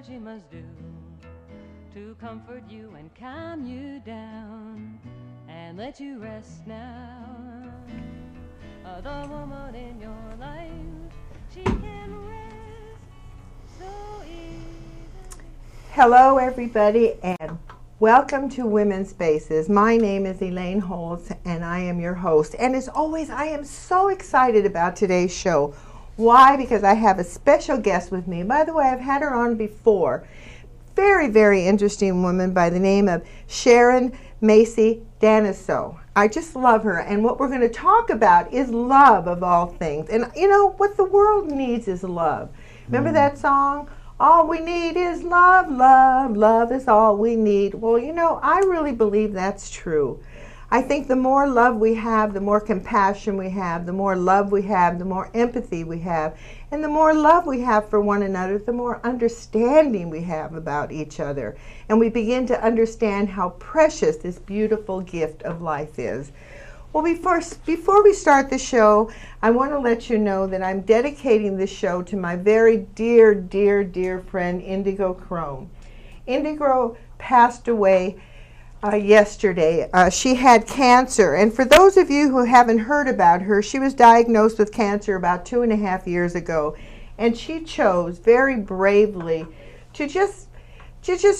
what she must do to comfort you and calm you down and let you rest now. The woman in your life, she can rest so easily. Hello everybody and welcome to Women's Spaces. My name is Elaine Holtz and I am your host. And as always, I am so excited about today's show. Why? Because I have a special guest with me. By the way, I've had her on before. Very, very interesting woman by the name of Sharon Danaceau. I just love her, and what we're going to talk about is love of all things. And you know, what the world needs is love. Remember that song? All we need is love, love, love is all we need. Well, you know, I really believe that's true. I think the more love we have, the more compassion we have, the more love we have, the more empathy we have, and the more love we have for one another, the more understanding we have about each other. And we begin to understand how precious this beautiful gift of life is. Well, before we start the show, I want to let you know that I'm dedicating this show to my very dear, dear, dear friend, Indigo Crone. Indigo passed away yesterday. She had cancer, and for those of you who haven't heard about her, she was diagnosed with cancer about 2.5 years ago, and she chose very bravely to just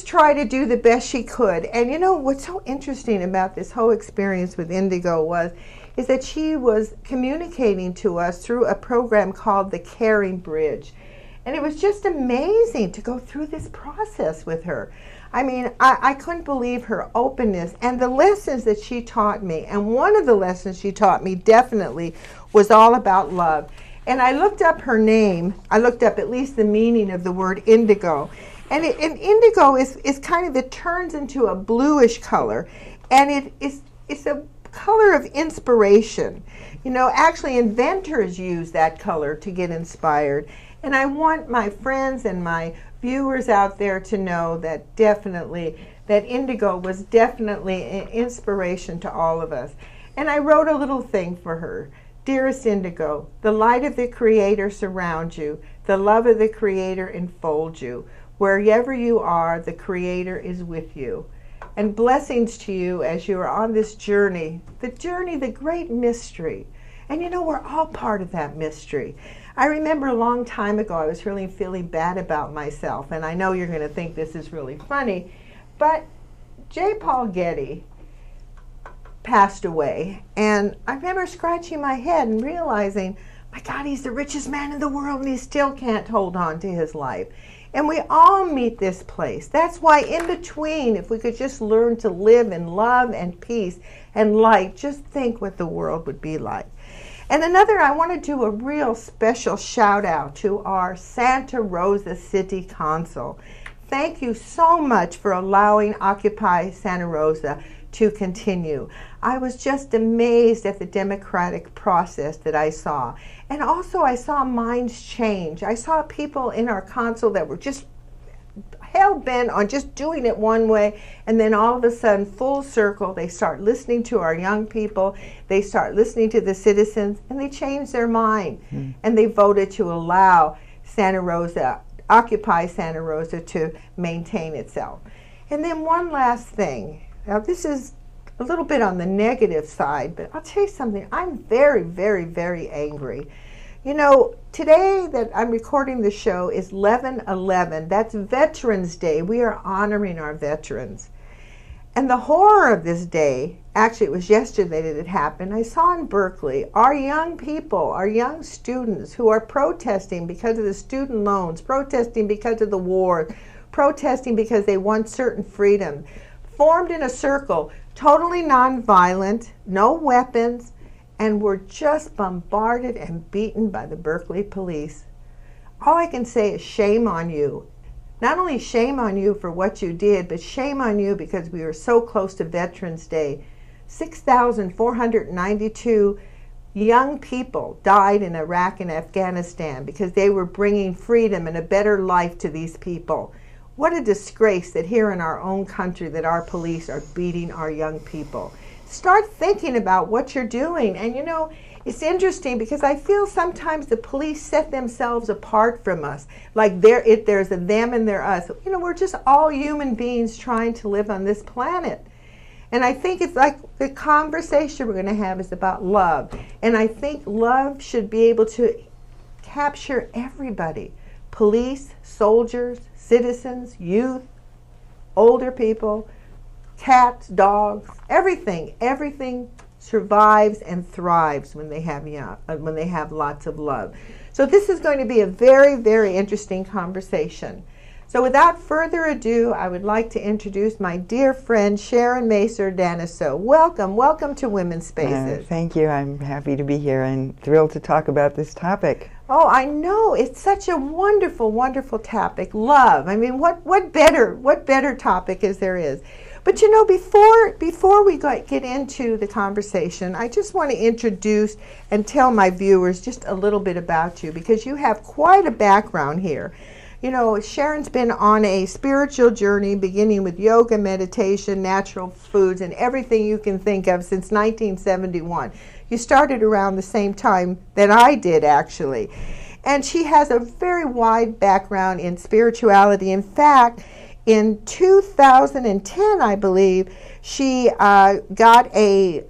try to do the best she could. And you know what's so interesting about this whole experience with Indigo is that she was communicating to us through a program called the Caring Bridge, and it was just amazing to go through this process with her. I mean, I couldn't believe her openness and the lessons that she taught me. And one of the lessons she taught me definitely was all about love. And I looked up her name. I looked up at least the meaning of the word indigo. And indigo is kind of, it turns into a bluish color. And it's a color of inspiration. You know, actually inventors use that color to get inspired. And I want my friends and my viewers out there to know that that indigo was definitely an inspiration to all of us. And I wrote a little thing for her. Dearest Indigo, the light of the Creator surrounds you. The love of the Creator enfolds you. Wherever you are, the Creator is with you. And blessings to you as you are on this journey, the great mystery. And you know, we're all part of that mystery. I remember a long time ago, I was really feeling bad about myself, and I know you're going to think this is really funny, but J. Paul Getty passed away, and I remember scratching my head and realizing, my God, he's the richest man in the world, and he still can't hold on to his life. And we all meet this place. That's why in between, if we could just learn to live in love and peace and light, just think what the world would be like. And I want to do a real special shout out to our Santa Rosa City Council. Thank you so much for allowing Occupy Santa Rosa to continue. I was just amazed at the democratic process that I saw. And also I saw minds change. I saw people in our council that were just hell-bent on just doing it one way, and then all of a sudden, full circle, they start listening to our young people, they start listening to the citizens, and they change their mind. And they voted to allow Santa Rosa, Occupy Santa Rosa, to maintain itself. And then one last thing. Now this is a little bit on the negative side, but I'll tell you something, I'm very, very, very angry. You know, today that I'm recording the show is 11/11. That's Veterans Day. We are honoring our veterans. And the horror of this day, actually it was yesterday that it happened, I saw in Berkeley our young people, our young students who are protesting because of the student loans, protesting because of the war, protesting because they want certain freedom, formed in a circle, totally nonviolent, no weapons, and were just bombarded and beaten by the Berkeley police. All I can say is shame on you. Not only shame on you for what you did, but shame on you because we were so close to Veterans Day. 6,492 young people died in Iraq and Afghanistan because they were bringing freedom and a better life to these people. What a disgrace that here in our own country that our police are beating our young people. Start thinking about what you're doing. And you know, it's interesting because I feel sometimes the police set themselves apart from us. Like there's a them and there's us. You know, we're just all human beings trying to live on this planet. And I think it's like the conversation we're going to have is about love. And I think love should be able to capture everybody. Police, soldiers, citizens, youth, older people, cats, dogs, everything. Everything survives and thrives when they have lots of love. So this is going to be a very, very interesting conversation. So without further ado, I would like to introduce my dear friend Sharon Danaceau. Welcome to Women's Spaces. Thank you. I'm happy to be here and thrilled to talk about this topic. Oh, I know. It's such a wonderful, wonderful topic. Love. I mean, what better topic as there is? But you know, before we get into the conversation, I just want to introduce and tell my viewers just a little bit about you, because you have quite a background here. You know, Sharon's been on a spiritual journey beginning with yoga, meditation, natural foods, and everything you can think of since 1971. You started around the same time that I did, actually. And she has a very wide background in spirituality. In fact, in 2010, I believe, she got a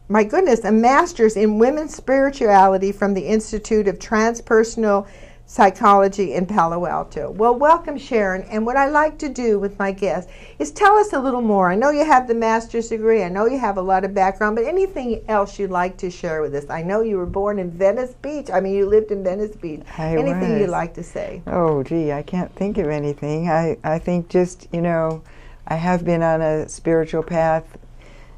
master's in women's spirituality from the Institute of Transpersonal Psychology in Palo Alto. Well, welcome, Sharon. And what I like to do with my guests is tell us a little more. I know you have the master's degree. I know you have a lot of background, but anything else you'd like to share with us? I know you were born in Venice Beach. I mean, you lived in Venice Beach. Anything you'd like to say? Oh, gee, I can't think of anything. I think just, you know, I have been on a spiritual path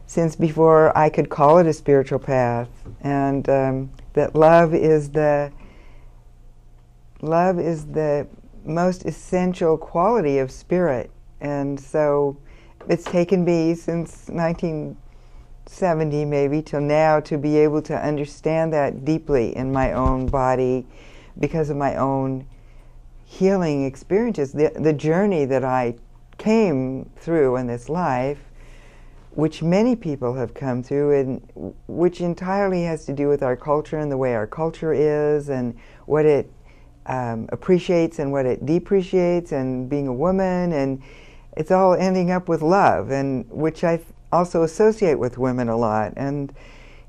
since before I could call it a spiritual path, and that love is the most essential quality of spirit. And so it's taken me since 1970 maybe till now to be able to understand that deeply in my own body because of my own healing experiences, the journey that I came through in this life, which many people have come through, and which entirely has to do with our culture and the way our culture is and what it appreciates and what it depreciates, and being a woman, and it's all ending up with love, and which I also associate with women a lot, and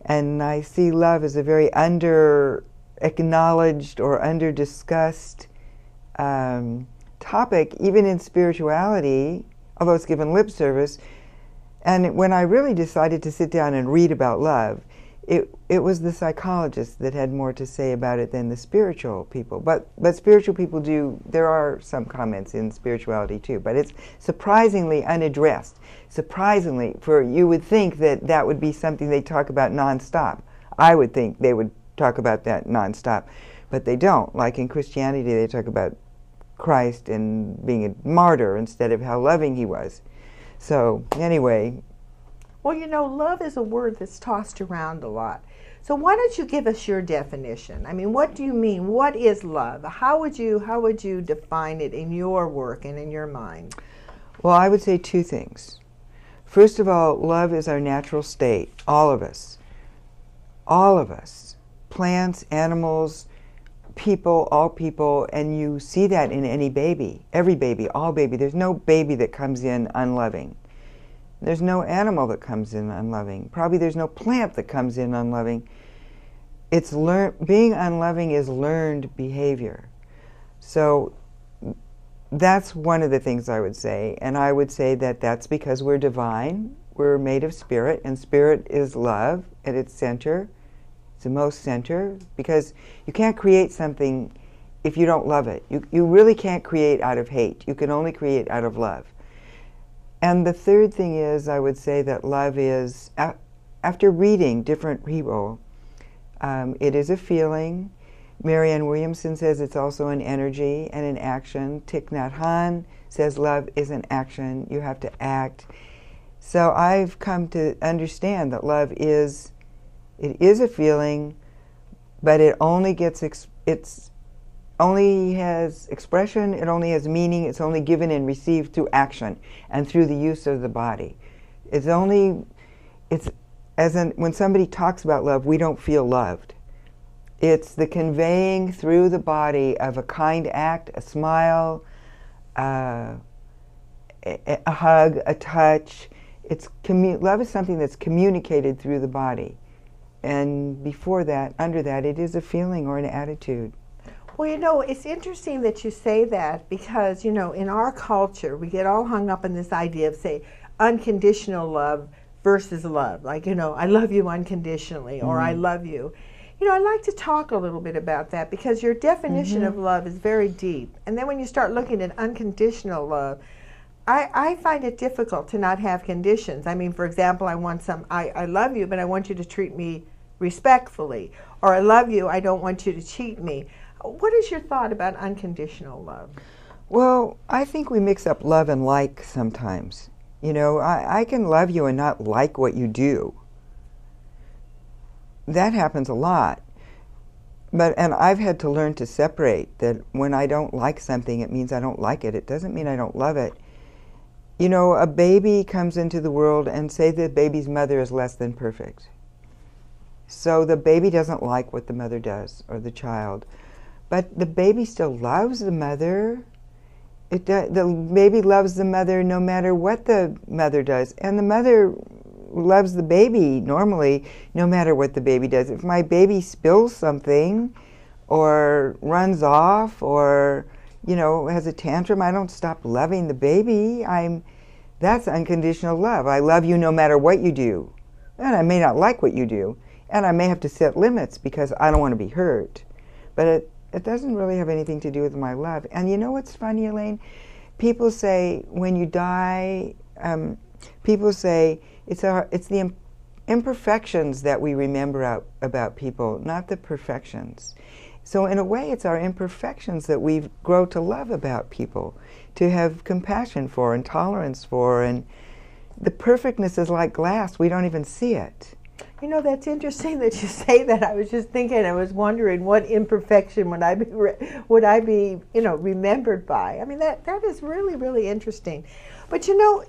I see love as a very under acknowledged or under discussed topic, even in spirituality, although it's given lip service. And when I really decided to sit down and read about love, it was the psychologists that had more to say about it than the spiritual people. But spiritual people there are some comments in spirituality too, but it's surprisingly unaddressed. Surprisingly, for you would think that would be something they talk about nonstop. I would think they would talk about that nonstop, but they don't. Like in Christianity, they talk about Christ and being a martyr instead of how loving he was. So anyway. Well, you know, love is a word that's tossed around a lot. So why don't you give us your definition? I mean, what do you mean? What is love? How would you define it in your work and in your mind? Well, I would say two things. First of all, love is our natural state, all of us. All of us. Plants, animals, people, all people, and you see that in any baby. Every baby, all baby. There's no baby that comes in unloving. There's no animal that comes in unloving. Probably there's no plant that comes in unloving. It's being unloving is learned behavior. So that's one of the things I would say. And I would say that that's because we're divine. We're made of spirit, and spirit is love at its center. It's the most center, because you can't create something if you don't love it. You really can't create out of hate. You can only create out of love. And the third thing is, I would say that love is, after reading different people, it is a feeling. Marianne Williamson says it's also an energy and an action. Thich Nhat Hanh says love is an action. You have to act. So I've come to understand that love is a feeling, but it only only has expression, it only has meaning, it's only given and received through action and through the use of the body. When somebody talks about love, we don't feel loved. It's the conveying through the body of a kind act, a smile, a hug, a touch. Love is something that's communicated through the body. And before that, under that, it is a feeling or an attitude. Well, you know, it's interesting that you say that because, you know, in our culture, we get all hung up in this idea of, say, unconditional love versus love. Like, you know, I love you unconditionally, or I love you. You know, I'd like to talk a little bit about that because your definition of love is very deep. And then when you start looking at unconditional love, I find it difficult to not have conditions. I mean, for example, I love you, but I want you to treat me respectfully. Or I love you, I don't want you to cheat me. What is your thought about unconditional love? Well, I think we mix up love and like sometimes. You know, I can love you and not like what you do. That happens a lot. And I've had to learn to separate that when I don't like something, it means I don't like it. It doesn't mean I don't love it. You know, a baby comes into the world and say the baby's mother is less than perfect. So the baby doesn't like what the mother does, or the child. But the baby still loves the mother. The baby loves the mother no matter what the mother does. And the mother loves the baby normally no matter what the baby does. If my baby spills something or runs off or, you know, has a tantrum, I don't stop loving the baby. That's unconditional love. I love you no matter what you do. And I may not like what you do. And I may have to set limits because I don't want to be hurt. But it doesn't really have anything to do with my love. And you know what's funny, Elaine? People say when you die, people say it's the imperfections that we remember about people, not the perfections. So in a way, it's our imperfections that we grow to love about people, to have compassion for and tolerance for. And the perfectness is like glass. We don't even see it. You know, that's interesting that you say that. I was just thinking, I was wondering what imperfection would I be, you know, remembered by. I mean, that is really, really interesting. But you know,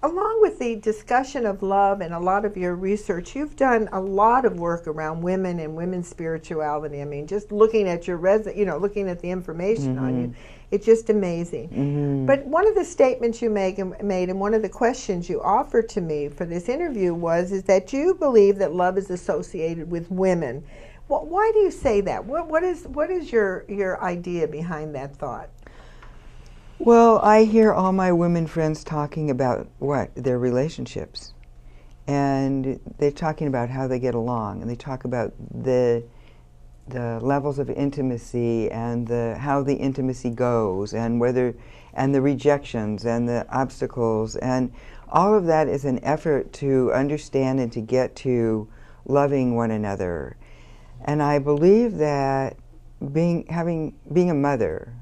along with the discussion of love and a lot of your research, you've done a lot of work around women and women's spirituality. I mean, just looking at your looking at the information on you, it's just amazing. But one of the statements you made and one of the questions you offered to me for this interview is that you believe that love is associated with women. Well, why do you say that? What is your idea behind that thought? Well, I hear all my women friends talking about their relationships, and they're talking about how they get along, and they talk about the levels of intimacy and how the intimacy goes, and the rejections and the obstacles, and all of that is an effort to understand and to get to loving one another. And I believe that being a mother,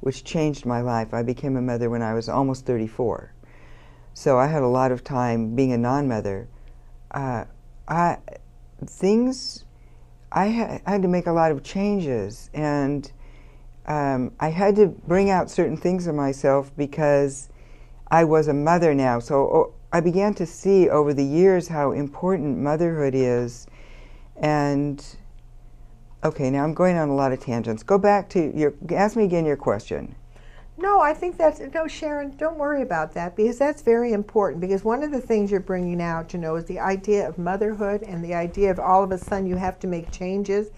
which changed my life. I became a mother when I was almost 34. So I had a lot of time being a non-mother. I had to make a lot of changes, and I had to bring out certain things of myself because I was a mother now. So I began to see over the years how important motherhood is. And okay, now I'm going on a lot of tangents. Go back to ask me again your question. No, I think no, Sharon, don't worry about that, because that's very important, because one of the things you're bringing out, you know, is the idea of motherhood and the idea of all of a sudden you have to make changes.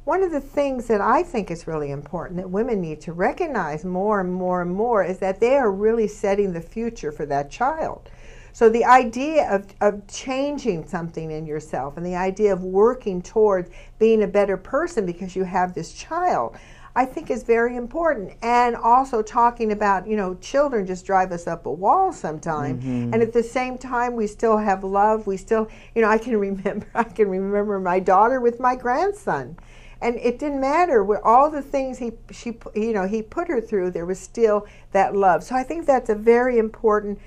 One of the things that I think is really important that women need to recognize more and more and more is that they are really setting the future for that child. So the idea of changing something in yourself and the idea of working towards being a better person because you have this child, I think is very important. And also talking about, you know, children just drive us up a wall sometimes. And at the same time, we still have love. We still, you know, I can remember my daughter with my grandson. And it didn't matter all the things he put her through, there was still that love. So I think that's a very important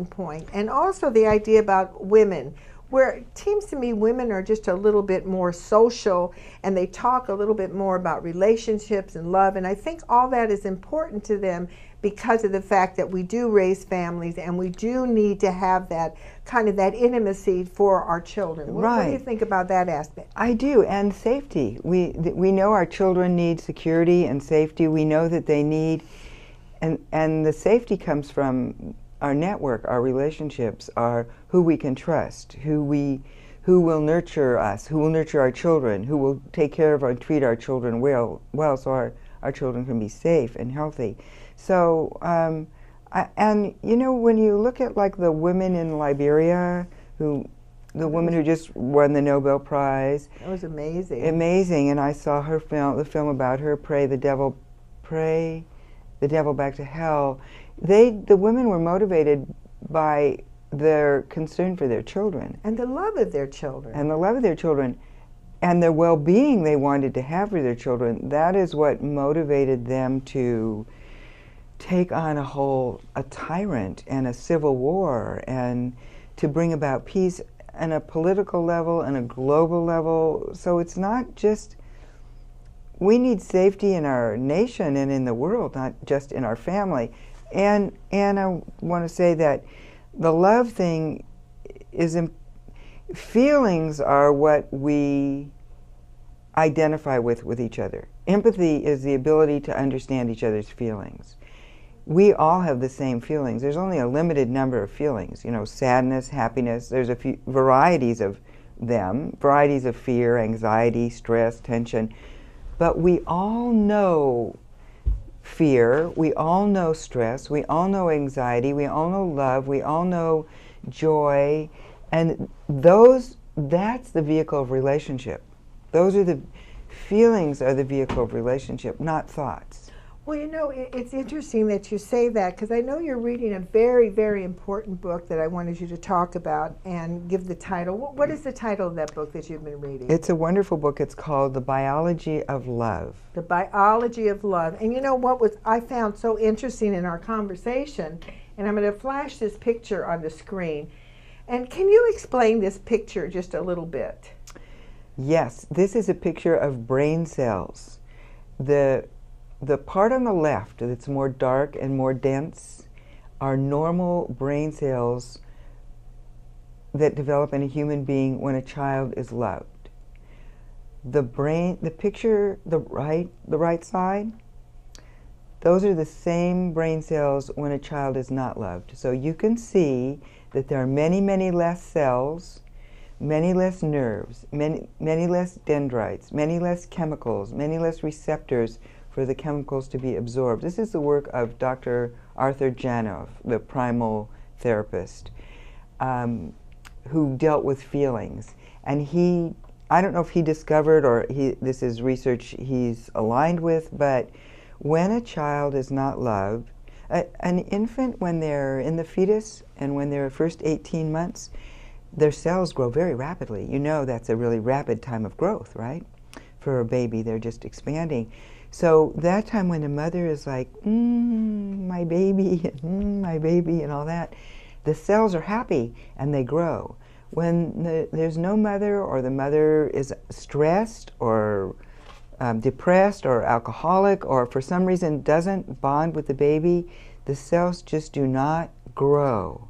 point. And also the idea about women. where it seems to me women are just a little bit more social and they talk a little bit more about relationships and love, and I think all that is important to them because of the fact that we do raise families and we do need to have that kind of that intimacy for our children. What do you think about that aspect? I do, and safety. We know our children need security and safety. We know that they need, and the safety comes from our network, our relationships, our who we can trust, who will nurture us, who will nurture our children, who will take care of and treat our children well, so our children can be safe and healthy. So, and you know, when you look at like the women in Liberia, the woman who just won the Nobel Prize. That was amazing. Amazing, and I saw her the film about her, Pray the Devil Back to Hell. The women were motivated by their concern for their children. And the love of their children. And the love of their children. And the well-being they wanted to have for their children. That is what motivated them to take on a tyrant and a civil war and to bring about peace on a political level and a global level. So it's not just, we need safety in our nation and in the world, not just in our family. And I want to say that the love thing is, feelings are what we identify with each other. Empathy is the ability to understand each other's feelings. We all have the same feelings. There's only a limited number of feelings, you know, sadness, happiness. There's a few varieties of them, varieties of fear, anxiety, stress, tension. But we all know fear, we all know stress, we all know anxiety, we all know love, we all know joy, and that's the vehicle of relationship. Those are the feelings are the vehicle of relationship, not thoughts. Well, you know, it's interesting that you say that, because I know you're reading a very, very important book that I wanted you to talk about and give the title. What is the title of that book that you've been reading? It's a wonderful book. It's called The Biology of Love. The Biology of Love. And you know what I found so interesting in our conversation, and I'm going to flash this picture on the screen. And can you explain this picture just a little bit? Yes, this is a picture of brain cells. The part on the left that's more dark and more dense are normal brain cells that develop in a human being when a child is loved. The picture, the right side, those are the same brain cells when a child is not loved. So you can see that there are many, many less cells, many less nerves, many less dendrites, many less chemicals, many less receptors for the chemicals to be absorbed. This is the work of Dr. Arthur Janov, the primal therapist, who dealt with feelings. And I don't know if he discovered or this is research he's aligned with, but when a child is not loved, an infant, when they're in the fetus and when they're first 18 months, their cells grow very rapidly. You know that's a really rapid time of growth, right? For a baby, they're just expanding. So that time when the mother is like, my baby, and all that, the cells are happy and they grow. When there's no mother, or the mother is stressed or depressed or alcoholic, or for some reason doesn't bond with the baby, the cells just do not grow.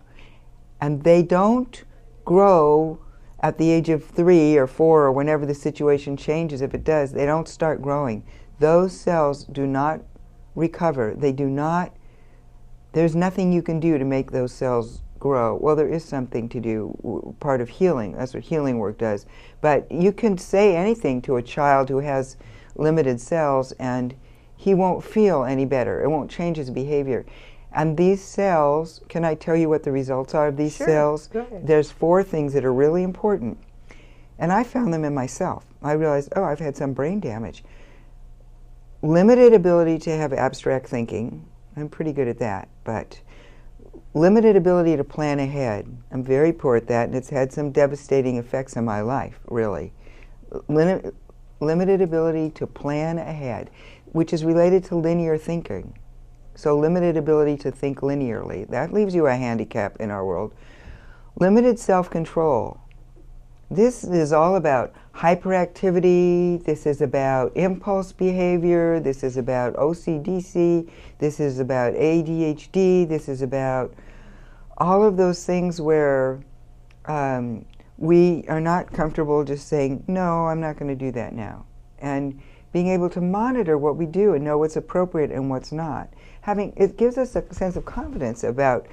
And they don't grow at the age of 3 or 4 or whenever the situation changes. If it does, they don't start growing. Those cells do not recover. They do not, there's nothing you can do to make those cells grow. Well, there is something to do, part of healing. That's what healing work does. But you can say anything to a child who has limited cells and he won't feel any better. It won't change his behavior. And these cells, can I tell you what the results are of these cells? Go ahead. There's 4 things that are really important. And I found them in myself. I realized, I've had some brain damage. Limited ability to have abstract thinking. I'm pretty good at that, but limited ability to plan ahead. I'm very poor at that, and it's had some devastating effects on my life, really. Limited ability to plan ahead, which is related to linear thinking. So limited ability to think linearly. That leaves you a handicap in our world. Limited self-control. This is all about hyperactivity, this is about impulse behavior, this is about OCDC, this is about ADHD, this is about all of those things where we are not comfortable just saying, no, I'm not going to do that now. And being able to monitor what we do and know what's appropriate and what's not. It gives us a sense of confidence about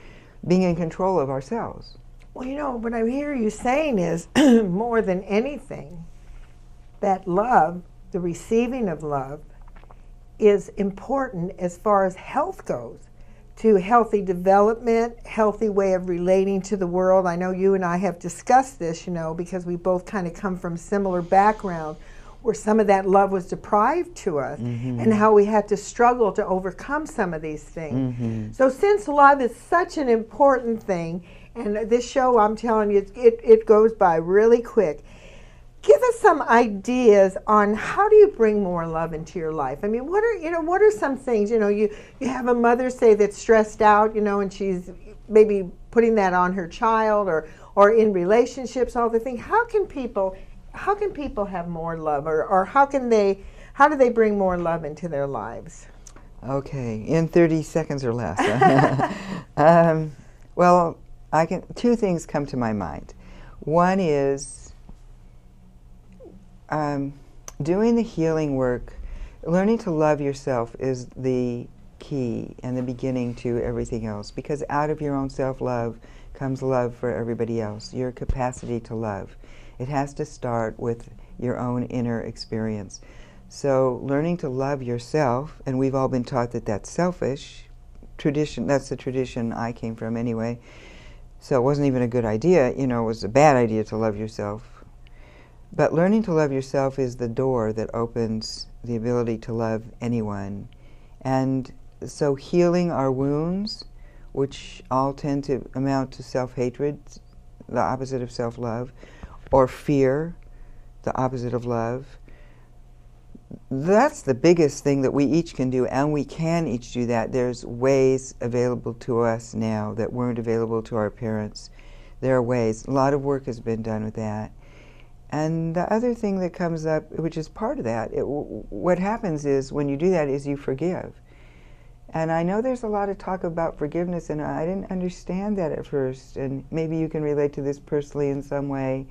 being in control of ourselves. Well, you know, what I hear you saying is, more than anything, that love, the receiving of love, is important as far as health goes, to healthy development, healthy way of relating to the world. I know you and I have discussed this, you know, because we both kind of come from similar backgrounds where some of that love was deprived to us, and how we had to struggle to overcome some of these things. So since love is such an important thing, and this show, I'm telling you, it goes by really quick, give us some ideas on how do you bring more love into your life. I mean, what are some things, you know, you have a mother, say, that's stressed out, you know, and she's maybe putting that on her child, or in relationships, all the things. How can people have more love, or how do they bring more love into their lives? Okay, in 30 seconds or less. Well, two things come to my mind. One is doing the healing work. Learning to love yourself is the key and the beginning to everything else, because out of your own self-love comes love for everybody else, your capacity to love. It has to start with your own inner experience. So learning to love yourself, and we've all been taught that that's selfish, that's the tradition I came from anyway, so it wasn't even a good idea, you know, it was a bad idea to love yourself. But learning to love yourself is the door that opens the ability to love anyone. And so healing our wounds, which all tend to amount to self-hatred, the opposite of self-love, or fear, the opposite of love. That's the biggest thing that we each can do, and we can each do that. There's ways available to us now that weren't available to our parents. There are ways. A lot of work has been done with that. And the other thing that comes up, which is part of that, what happens is when you do that is you forgive. And I know there's a lot of talk about forgiveness, and I didn't understand that at first, and maybe you can relate to this personally in some way.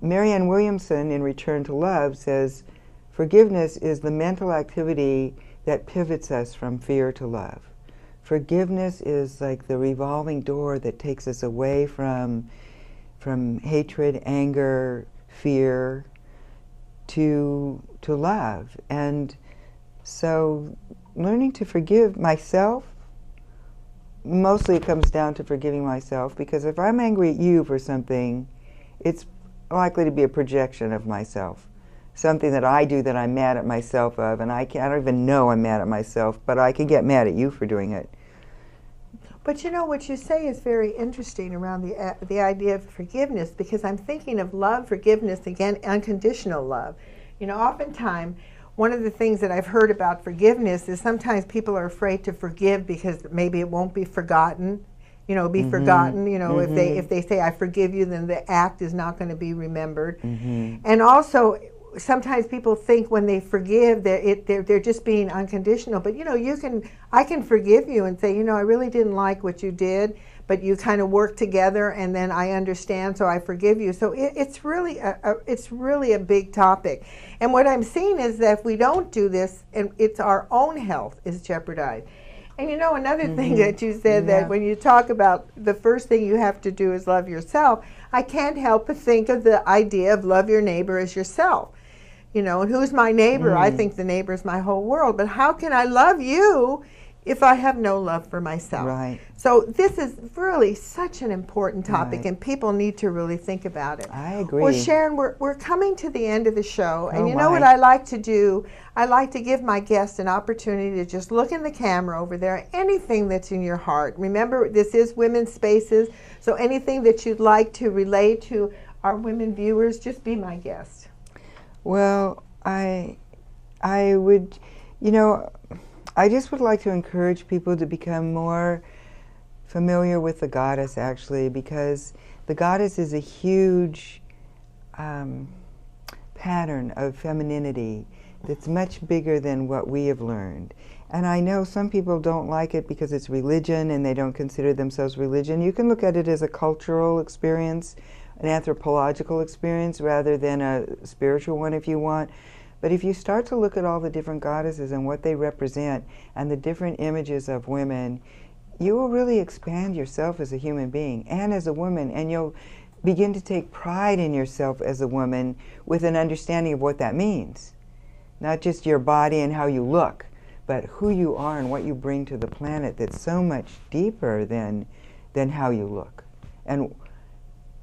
Marianne Williamson in Return to Love says, forgiveness is the mental activity that pivots us from fear to love. Forgiveness is like the revolving door that takes us away from hatred, anger, fear, to love. And so learning to forgive myself, mostly it comes down to forgiving myself, because if I'm angry at you for something, it's likely to be a projection of myself. Something that I do that I'm mad at myself of, and I don't even know I'm mad at myself, but I can get mad at you for doing it. But you know, what you say is very interesting around the idea of forgiveness, because I'm thinking of love, forgiveness, again, unconditional love. You know, oftentimes, one of the things that I've heard about forgiveness is sometimes people are afraid to forgive because maybe it won't be forgotten. You know, forgotten. You know, if they say I forgive you, then the act is not going to be remembered. And also, sometimes people think when they forgive, they're just being unconditional. But you know, I can forgive you and say, you know, I really didn't like what you did, but you kind of work together, and then I understand, so I forgive you. So it's really a big topic. And what I'm seeing is that if we don't do this, and it's our own health is jeopardized. And you know, another thing that you said, that when you talk about the first thing you have to do is love yourself, I can't help but think of the idea of love your neighbor as yourself. You know, and who's my neighbor? I think the neighbor is my whole world. But how can I love you if I have no love for myself? Right. So this is really such an important topic, and people need to really think about it. I agree. Well, Sharon, we're coming to the end of the show, and you know what I like to do? I like to give my guests an opportunity to just look in the camera over there, anything that's in your heart. Remember, this is Women's Spaces, so anything that you'd like to relate to our women viewers, just be my guest. Well, I would, you know, I just would like to encourage people to become more familiar with the goddess, actually, because The goddess is a huge pattern of femininity that's much bigger than what we have learned. And I know some people don't like it because it's religion and they don't consider themselves religion. You can look at it as a cultural experience, an anthropological experience, rather than a spiritual one if you want. But if you start to look at all the different goddesses and what they represent and the different images of women, you will really expand yourself as a human being and as a woman, and you'll begin to take pride in yourself as a woman with an understanding of what that means. Not just your body and how you look, but who you are and what you bring to the planet that's so much deeper than how you look. And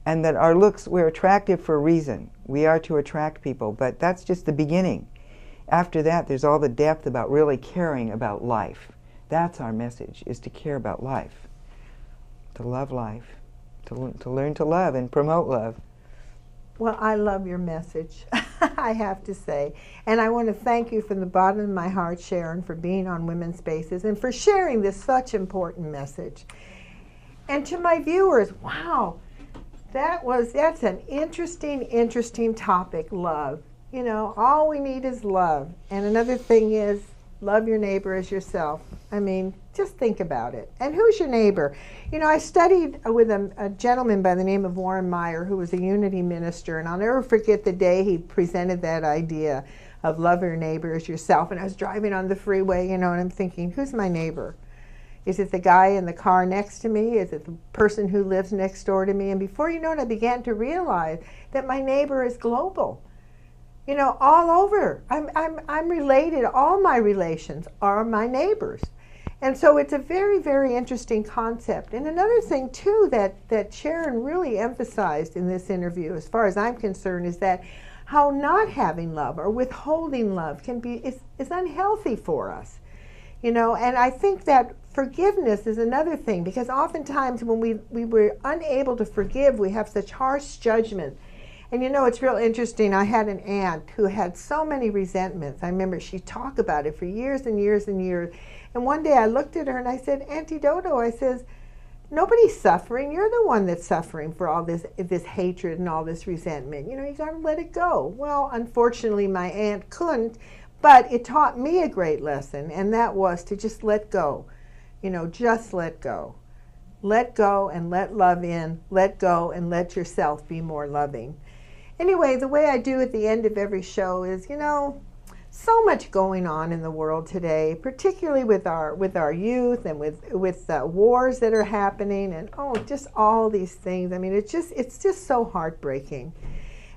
that our looks, we're attractive for a reason. We are to attract people, but that's just the beginning. After that, there's all the depth about really caring about life. That's our message, is to care about life, to love life, to learn to love and promote love. Well, I love your message, I have to say. And I want to thank you from the bottom of my heart, Sharon, for being on Women's Spaces and for sharing this such important message. And to my viewers, wow, that's an interesting topic, love. You know, all we need is love. And another thing is, love your neighbor as yourself. I mean, just think about it. And who's your neighbor? You know, I studied with a gentleman by the name of Warren Meyer, who was a unity minister, and I'll never forget the day he presented that idea of love your neighbor as yourself. And I was driving on the freeway, you know, and I'm thinking, who's my neighbor? Is it the guy in the car next to me? Is it the person who lives next door to me? And before you know it, I began to realize that my neighbor is global. You know, all over. I'm related. All my relations are my neighbors. And so it's a very, very interesting concept. And another thing, too, that Sharon really emphasized in this interview, as far as I'm concerned, is that how not having love or withholding love is unhealthy for us. You know, and I think that forgiveness is another thing, because oftentimes when we were unable to forgive, we have such harsh judgment. And you know, it's real interesting. I had an aunt who had so many resentments. I remember she talked about it for years and years and years. And one day I looked at her and I said, Auntie Dodo, I says, nobody's suffering. You're the one that's suffering for all this hatred and all this resentment. You know, you got to let it go. Well, unfortunately, my aunt couldn't, but it taught me a great lesson, and that was to just let go. You know, just let go. Let go and let love in. Let go and let yourself be more loving. Anyway, the way I do at the end of every show is, you know, so much going on in the world today, particularly with our youth and with wars that are happening, and just all these things. I mean, it's just so heartbreaking.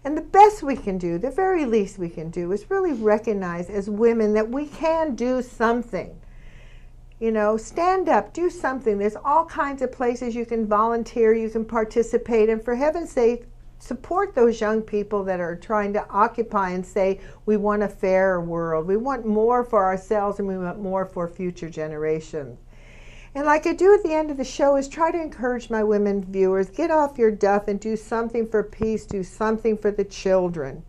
And the best we can do, the very least we can do, is really recognize as women that we can do something. You know, stand up, do something. There's all kinds of places you can volunteer, you can participate, and for heaven's sake, support those young people that are trying to occupy and say, we want a fairer world. We want more for ourselves and we want more for future generations. And like I do at the end of the show is try to encourage my women viewers, get off your duff and do something for peace, do something for the children.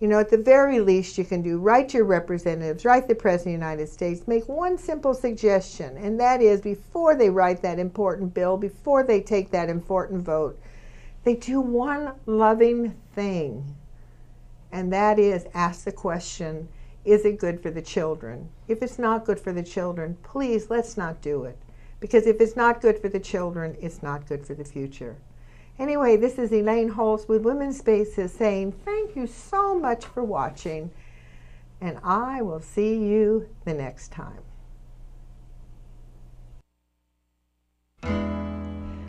You know, at the very least you can do, write your representatives, write the President of the United States, make one simple suggestion, and that is before they write that important bill, before they take that important vote, they do one loving thing, and that is ask the question, is it good for the children? If it's not good for the children, please, let's not do it. Because if it's not good for the children, it's not good for the future. Anyway, this is Elaine Holtz with Women's Spaces saying thank you so much for watching, and I will see you the next time.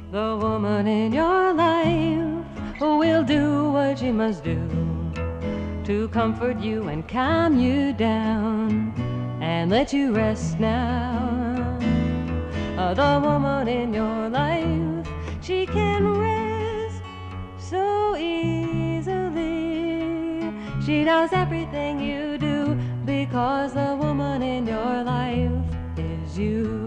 The woman in your life who will do what she must do to comfort you and calm you down and let you rest now. The woman in your life, she can rest so easily. She does everything you do because the woman in your life is you.